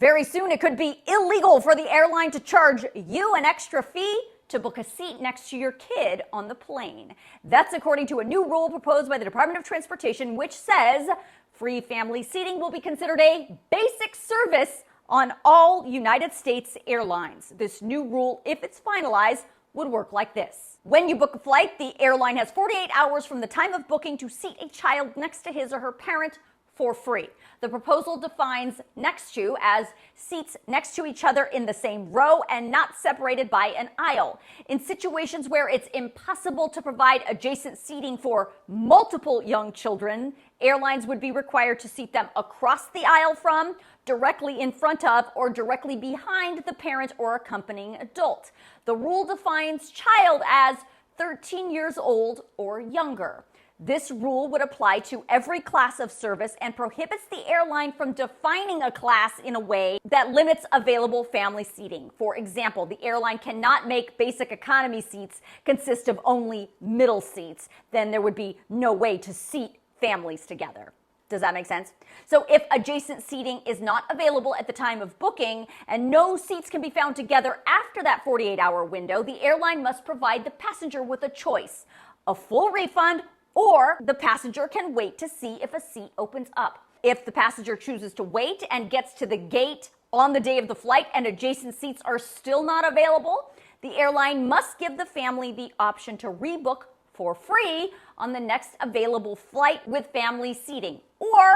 Very soon, it could be illegal for the airline to charge you an extra fee to book a seat next to your kid on the plane. That's according to a new rule proposed by the Department of Transportation, which says free family seating will be considered a basic service on all United States airlines. This new rule, if it's finalized, would work like this. When you book a flight, the airline has 48 hours from the time of booking to seat a child next to his or her parent for free. The proposal defines next to as seats next to each other in the same row and not separated by an aisle. In situations where it's impossible to provide adjacent seating for multiple young children, airlines would be required to seat them across the aisle from, directly in front of, or directly behind the parent or accompanying adult. The rule defines child as 13 years old or younger. This rule would apply to every class of service and prohibits the airline from defining a class in a way that limits available family seating. For example, the airline cannot make basic economy seats consist of only middle seats. Then there would be no way to seat families together. Does that make sense? So if adjacent seating is not available at the time of booking and no seats can be found together after that 48-hour window, the airline must provide the passenger with a choice: a full refund, or the passenger can wait to see if a seat opens up. If the passenger chooses to wait and gets to the gate on the day of the flight and adjacent seats are still not available, the airline must give the family the option to rebook for free on the next available flight with family seating. Or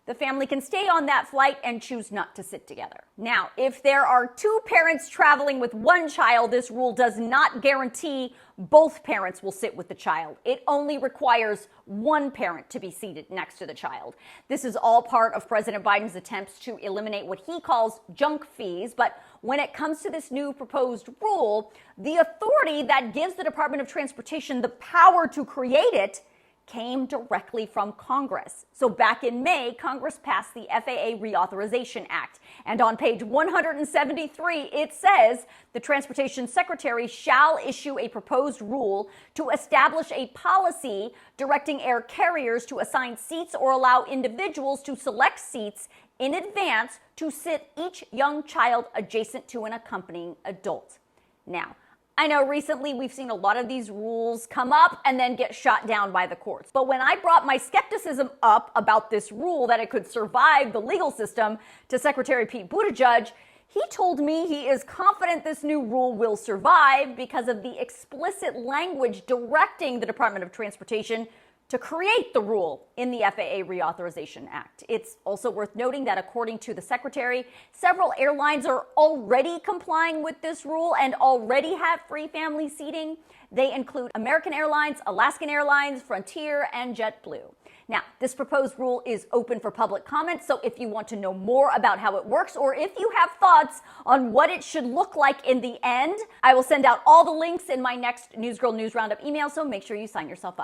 the family can stay on that flight and choose not to sit together. Now, if there are two parents traveling with one child, this rule does not guarantee both parents will sit with the child. It only requires one parent to be seated next to the child. This is all part of President Biden's attempts to eliminate what he calls junk fees. But when it comes to this new proposed rule, the authority that gives the Department of Transportation the power to create it came directly from Congress. So back in May, Congress passed the FAA Reauthorization Act. And on page 173, it says the Transportation Secretary shall issue a proposed rule to establish a policy directing air carriers to assign seats or allow individuals to select seats in advance to sit each young child adjacent to an accompanying adult. Now, I know recently we've seen a lot of these rules come up and then get shot down by the courts. But when I brought my skepticism up about this rule, that it could survive the legal system, to Secretary Pete Buttigieg, he told me he is confident this new rule will survive because of the explicit language directing the Department of Transportation to create the rule in the FAA Reauthorization Act. It's also worth noting that according to the Secretary, several airlines are already complying with this rule and already have free family seating. They include American Airlines, Alaskan Airlines, Frontier, and JetBlue. Now, this proposed rule is open for public comment, so if you want to know more about how it works, or if you have thoughts on what it should look like in the end, I will send out all the links in my next News Girl News Roundup email, so make sure you sign yourself up.